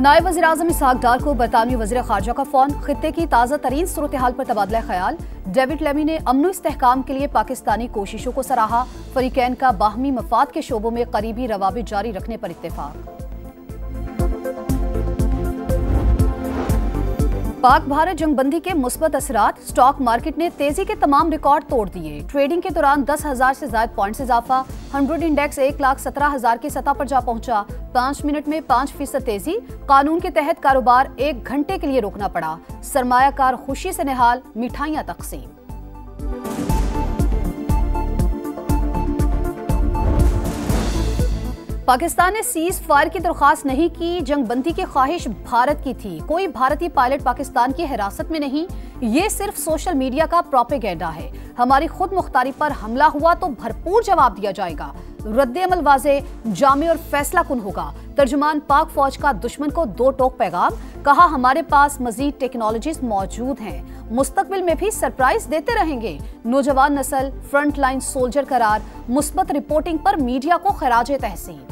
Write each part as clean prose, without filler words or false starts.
नायब वज़ीर-ए-आज़म इसहाक डार को बरतानवी वज़ीर ख़ारजा का फ़ोन। खित्ते की ताज़ा तरीन सूरत हाल पर तबादला ख्याल। डेविड लेमी ने अमन इस्तेहकाम के लिए पाकिस्तानी कोशिशों को सराहा। फरीकैन का बाहमी मफाद के शोबों में करीबी रवाबित जारी रखने पर इत्तेफाक। पाक भारत जंगबंदी के मुस्बत असरात। स्टॉक मार्केट ने तेजी के तमाम रिकॉर्ड तोड़ दिए। ट्रेडिंग के दौरान 10,000 से ज्यादा पॉइंट्स इजाफा। 100 इंडेक्स 1,17,000 की सतह पर जा पहुंचा। 5 मिनट में 5% तेजी। कानून के तहत कारोबार 1 घंटे के लिए रोकना पड़ा। सरमायाकार खुशी से निहाल, मिठाइयां तकसीम। पाकिस्तान ने सीज फायर की दरख्वास्त नहीं की। जंगबंदी की ख्वाहिश भारत की थी। कोई भारतीय पायलट पाकिस्तान की हिरासत में नहीं। ये सिर्फ सोशल मीडिया का प्रोपेगेंडा है। हमारी खुद मुख्तारी पर हमला हुआ तो भरपूर जवाब दिया जाएगा। रद्द-ए-अमल वाज़े, जामे और फैसला कुन होगा। तर्जुमान पाक फौज का दुश्मन को 2 टोक पैगाम। कहा हमारे पास मजीद टेक्नोलॉजीज मौजूद हैं। मुस्तकबिल में भी सरप्राइज देते रहेंगे। नौजवान नस्ल फ्रंट लाइन सोल्जर करार। मुस्बत रिपोर्टिंग पर मीडिया को खराजे तहसीन।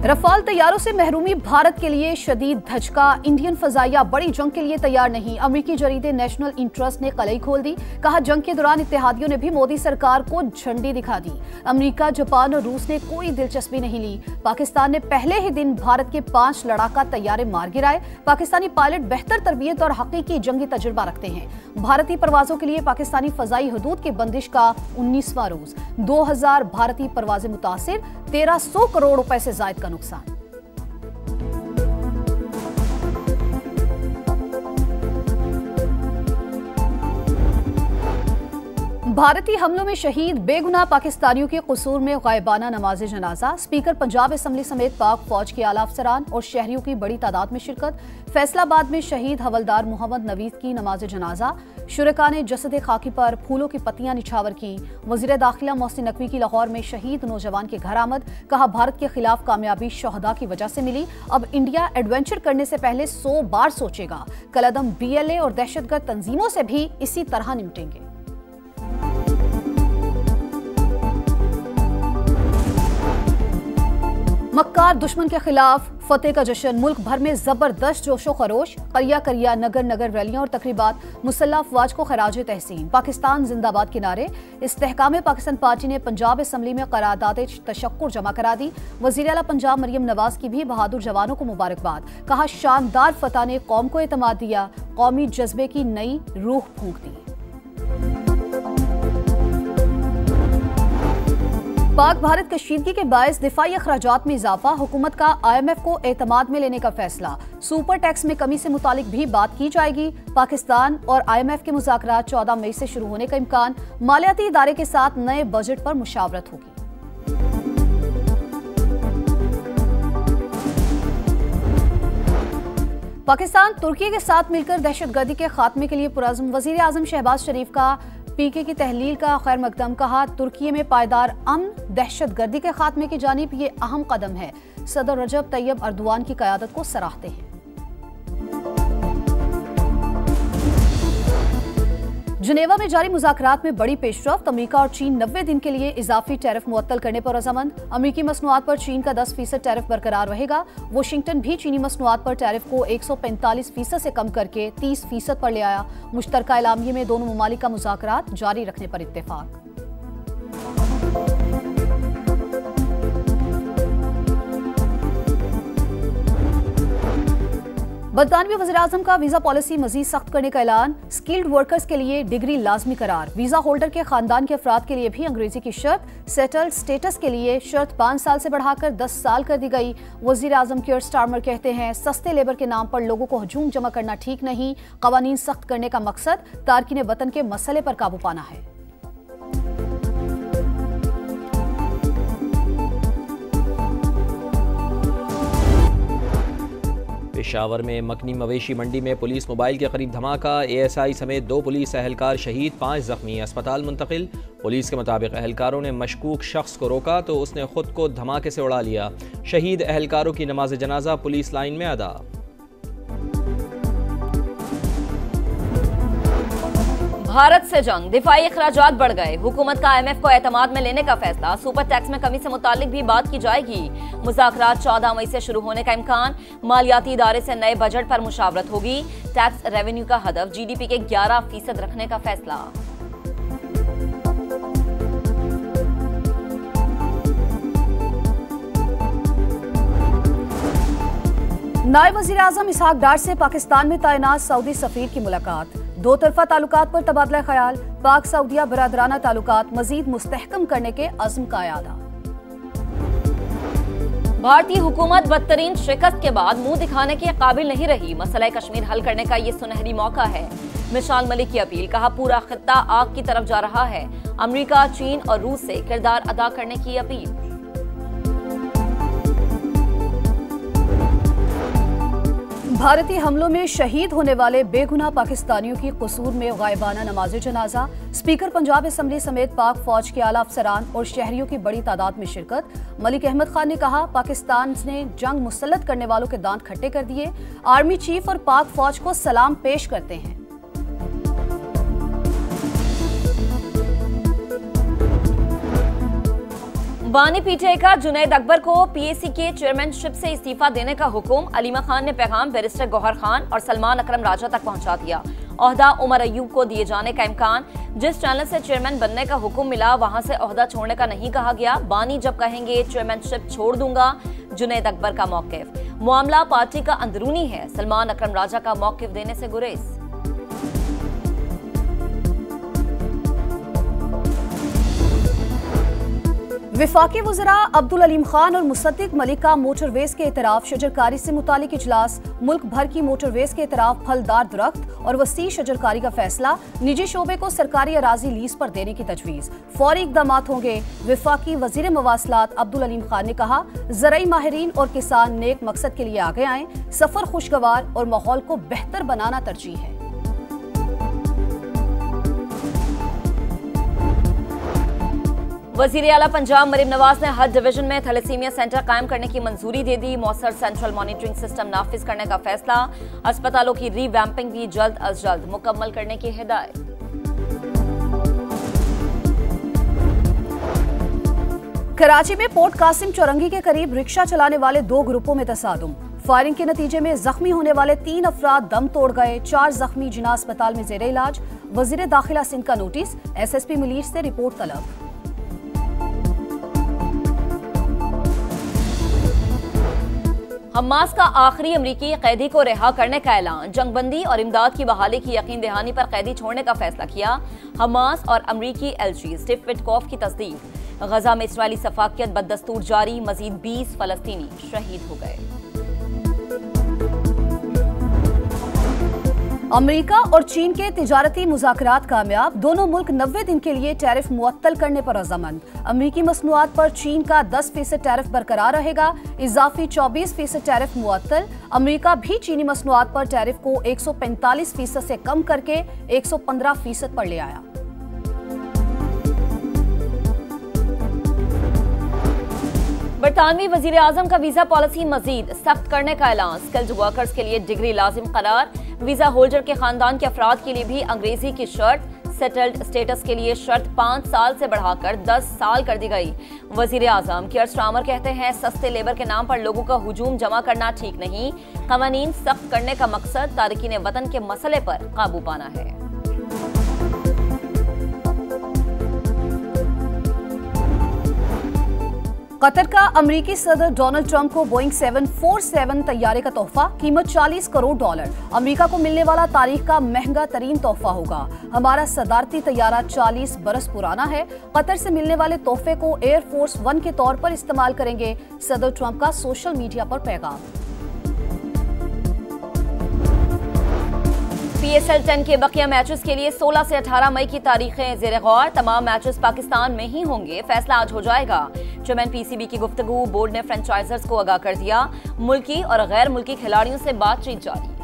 रफाल तैयारों से महरूमी भारत के लिए शदीद धचका। इंडियन फजाइया बड़ी जंग के लिए तैयार नहीं। अमेरिकी जरीदे नेशनल इंटरेस्ट ने कलई खोल दी। कहा जंग के दौरान इत्तेहादियों ने भी मोदी सरकार को झंडी दिखा दी। अमेरिका, जापान और रूस ने कोई दिलचस्पी नहीं ली। पाकिस्तान ने पहले ही दिन भारत के 5 लड़ाका तैयारे मार गिराए। पाकिस्तानी पायलट बेहतर तरबियत और हकीकी जंगी तजुर्बा रखते हैं। भारतीय परवाजों के लिए पाकिस्तानी फजाई हदूद की बंदिश का 19वां रोज। 2000 भारतीय परवाजें मुतासिर। 1300 करोड़ रुपए से जायद का नुकसान। भारतीय हमलों में शहीद बेगुनाह पाकिस्तानियों के कसूर में गायबाना नमाज जनाजा। स्पीकर पंजाब असम्बली समेत पाक फौज के आला अफसरान और शहरियों की बड़ी तादाद में शिरकत। फैसलाबाद में शहीद हवलदार मोहम्मद नवीद की नमाज जनाजा। शुरका ने जसद खाकी पर फूलों की पत्तियां निछावर की। वजीर दाखिला मोहसिन नकवी की लाहौर में शहीद नौजवान के घर आमद। कहा भारत के खिलाफ कामयाबी शहदा की वजह से मिली। अब इंडिया एडवेंचर करने से पहले 100 बार सोचेगा। कलअदम BLA और दहशतगर्द तंजीमों से भी इसी तरह निपटेंगे। मक्कार दुश्मन के खिलाफ फतेह का जश्न। मुल्क भर में जबरदस्त जोशो खरोश। करिया करिया नगर नगर रैलियां और तकरीबात। मुसल्लह अफवाज को खराज तहसीन। पाकिस्तान जिंदाबाद के नारे। इस्तेहकाम पाकिस्तान पार्टी ने पंजाब असम्बली में करारदाद तशक्कुर जमा करा दी। वज़ीर आला पंजाब मरियम नवाज की भी बहादुर जवानों को मुबारकबाद। कहा शानदार फतह ने कौम को एतमाद दिया। कौमी जज्बे की नई रूह फूंक दी। पाक भारत कशीदगी के बायस दिफाई अखराजात में इजाफा। हुकूमत का IMF को एतमाद में लेने का फैसला। सुपर टैक्स में कमी से मुतालिक भी बात की जाएगी। पाकिस्तान और IMF के मुज़ाकरात 14 मई से शुरू होने का इम्कान। मालियाती इदारे के साथ नए बजट पर मुशावरत होगी। पाकिस्तान तुर्की के साथ मिलकर दहशतगर्दी के खात्मे के लिए पुरअज़्म। वज़ीर आज़म शहबाज शरीफ का PK की तहलील का खैर मकदम। कहा तुर्की में पायदार अमन दहशतगर्दी के खात्मे की जानिब ये अहम कदम है। सदर रजब तैयब अर्दवान की क़यादत को सराहते हैं। जिनेवा में जारी मुज़ाकरात में बड़ी पेशरफ्त। अमेरिका और चीन 90 दिन के लिए इजाफी टैरिफ मुअत्तल करने पर रज़ामंद। अमेरिकी मसनूआत पर चीन का 10% टैरिफ बरकरार रहेगा। वाशिंगटन भी चीनी मसनूआत पर टैरिफ को 145% से कम करके 30% पर ले आया। मुश्तरका एलामिये में दोनों ममालिक का मुज़ाकरात जारी रखने पर इत्तेफाक। बरतानवी वज़ीर-ए-आज़म का वीजा पॉलिसी मजीद सख्त करने का ऐलान। स्किल्ड वर्कर्स के लिए डिग्री लाजमी करार। वीजा होल्डर के खानदान के अफराद के लिए भी अंग्रेजी की शर्त। सेटल्ड स्टेटस के लिए शर्त 5 साल से बढ़ाकर 10 साल कर दी गई। वज़ीर-ए-आज़म कियर स्टारमर कहते हैं सस्ते लेबर के नाम पर लोगों को हजूम जमा करना ठीक नहीं। कवानीन सख्त करने का मकसद तारकीन वतन के मसले पर काबू पाना है। पेशावर में मकनी मवेशी मंडी में पुलिस मोबाइल के करीब धमाका। ASI समेत 2 पुलिस एहलकार शहीद, 5 जख्मी अस्पताल मुंतकिल। पुलिस के मुताबिक एहलकारों ने मशकूक शख्स को रोका तो उसने खुद को धमाके से उड़ा लिया। शहीद एहलकारों की नमाज जनाजा पुलिस लाइन में अदा। भारत से जंग, दिफाई अखराजात बढ़ गए। हुकूमत का IMF को एतमाद में लेने का फैसला। सुपर टैक्स में कमी से मुतालिक भी बात की जाएगी। मुज़ाकरात 14 मई से शुरू होने का इम्कान। मालियाती इदारे से नए बजट पर मुशावरत होगी। टैक्स रेवेन्यू का हदफ GDP के 11% रखने का फैसला। नायब वज़ीर आज़म इसहाक डार से पाकिस्तान में तैनात सऊदी सफीर की मुलाकात। दो तरफा ताल्लुकात पर तबादला ख्याल। पाक सऊदिया बरादराना ताल्लुकात मजीद मुस्तहकम करने के अज़्म का यादा। भारतीय हुकूमत बदतरीन शिकस्त के बाद मुंह दिखाने के काबिल नहीं रही। मसला कश्मीर हल करने का ये सुनहरी मौका है। मिसाल मलिक की अपील, कहा पूरा खित्ता आग की तरफ जा रहा है। अमेरिका, चीन और रूस से किरदार अदा करने की अपील। भारतीय हमलों में शहीद होने वाले बेगुनाह पाकिस्तानियों की कसूर में गायबाना नमाज जनाजा। स्पीकर पंजाब असम्बली समेत पाक फौज के आला अफसरान और शहरियों की बड़ी तादाद में शिरकत। मलिक अहमद खान ने कहा, पाकिस्तान ने जंग मुसल्लत करने वालों के दांत खट्टे कर दिए। आर्मी चीफ और पाक फौज को सलाम पेश करते हैं। बानी PTI का जुनैद अकबर को PAC के चेयरमैनशिप से इस्तीफा देने का हुक्म। अलीमा खान ने पैगाम बैरिस्टर गौहर खान और सलमान अकरम राजा तक पहुंचा दिया। ओहदा उमर अयूब को दिए जाने का इम्कान। जिस चैनल से चेयरमैन बनने का हुक्म मिला वहां से ओहदा छोड़ने का नहीं कहा गया। बानी जब कहेंगे चेयरमैनशिप छोड़ दूंगा। जुनैद अकबर का मौकिफ, मामला पार्टी का अंदरूनी है। सलमान अकरम राजा का मौकिफ देने से गुरेज। विफाकी वज़रा अब्दुल अलीम खान और मुसद्दिक मलिक का मोटरवेज के इतराफ शजरकारी से मुतालिक इजलास। मुल्क भर की मोटरवेज के इतराफ फलदार दरख्त और वसी शजरकारी का फैसला। निजी शोबे को सरकारी अराजी लीज पर देने की तजवीज़। फौरी इक़दामात होंगे। विफाकी वज़ीर मवासलात अब्दुल अलीम खान ने कहा, ज़राई माहिरीन और किसान नेक मकसद के लिए आगे आएँ। सफ़र खुशगवार और माहौल को बेहतर बनाना तरजीह है। वज़ीर आला पंजाब मरीम नवाज ने हर डिवीजन में थैलेसीमिया सेंटर कायम करने की मंजूरी दे दी। मौसर सेंट्रल मॉनिटरिंग सिस्टम नाफिज करने का फैसला। अस्पतालों की रीवैम्पिंग भी जल्द अज जल्द मुकम्मल करने की हिदायत। कराची में पोर्ट कासिम चौरंगी के करीब रिक्शा चलाने वाले 2 ग्रुपों में तसादुम। फायरिंग के नतीजे में जख्मी होने वाले 3 अफराद दम तोड़ गए। 4 जख्मी जिना अस्पताल में जेर इलाज। वज़ीर दाखिला सिंध का नोटिस, SSP मुलीर से रिपोर्ट तलब। हमास का आखिरी अमरीकी कैदी को रिहा करने का ऐलान। जंगबंदी और इमदाद की बहाली की यकीन दहानी पर कैदी छोड़ने का फैसला किया। हमास और अमरीकी LG स्टीव विटकॉफ की तस्दीक। गजा में इस्राएली सफाकियत बददस्तूर जारी। मजीद 20 फलस्तीनी शहीद हो गए। अमेरिका और चीन के तिजारती मुज़ाकरात कामयाब। दोनों मुल्क 90 दिन के लिए टैरिफ मुअत्तल करने पर रज़ामंद। अमेरिकी मसनूआत पर चीन का 10% टैरिफ बरकरार रहेगा। इजाफी 24% टैरिफ मुअत्तल। अमेरिका भी चीनी मसनूआत पर टैरिफ को 145% से कम करके 115% पर ले आया। बरतानवी वजीर आजम का वीजा पॉलिसी मजीद सख्त करने का ऐलान। स्किल्ड वर्कर्स के लिए डिग्री लाजिम करार। वीजा होल्डर के खानदान के अफराद के लिए भी अंग्रेजी की शर्त। सेटल्ड स्टेटस के लिए शर्त 5 साल से बढ़ाकर 10 साल कर दी गई। वजीर आजम कियर स्टारमर कहते हैं, सस्ते लेबर के नाम पर लोगों का हुजूम जमा करना ठीक नहीं। कवानीन सख्त करने का मकसद तारकीन वतन के मसले पर काबू पाना है। कतर का अमेरिकी सदर डोनाल्ड ट्रंप को बोइंग 747 तैयारे का तोहफा। कीमत $40 करोड़। अमेरिका को मिलने वाला तारीख का महंगा तरीन तोहफा होगा। हमारा सदारती तैयारा 40 बरस पुराना है। कतर से मिलने वाले तोहफे को एयरफोर्स 1 के तौर पर इस्तेमाल करेंगे। सदर ट्रंप का सोशल मीडिया पर पैगाम। PSL 10 के बकिया मैचेस के लिए 16 से 18 मई की तारीखें ज़ेर गौर। तमाम मैचेस पाकिस्तान में ही होंगे। फैसला आज हो जाएगा। चेयरमैन PCB की गुफ्तगू। बोर्ड ने फ्रेंचाइजर्स को आगाह कर दिया। मुल्की और गैर मुल्की खिलाड़ियों से बातचीत जारी।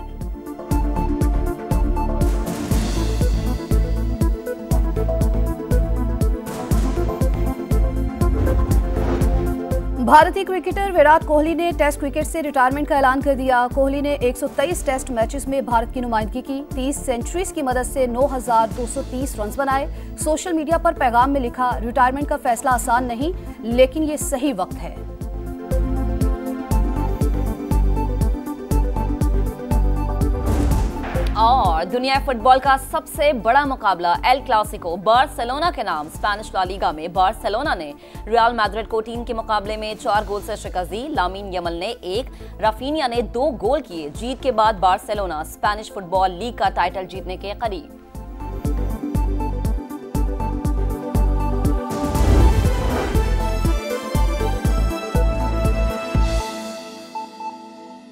भारतीय क्रिकेटर विराट कोहली ने टेस्ट क्रिकेट से रिटायरमेंट का ऐलान कर दिया। कोहली ने 123 टेस्ट मैचेस में भारत की नुमाइंदगी की, 30 सेंचुरीज की मदद से 9,230 रन बनाए। सोशल मीडिया पर पैगाम में लिखा, रिटायरमेंट का फैसला आसान नहीं, लेकिन ये सही वक्त है। और दुनिया फुटबॉल का सबसे बड़ा मुकाबला एल क्लासिको बार्सिलोना के नाम। स्पेनिश ला लीगा में बार्सिलोना ने रियल मैड्रिड को 3 के मुकाबले में 4 गोल से शिकस्त दी। लामीन यमल ने 1, राफिनिया ने 2 गोल किए। जीत के बाद बार्सिलोना स्पेनिश फुटबॉल लीग का टाइटल जीतने के करीब।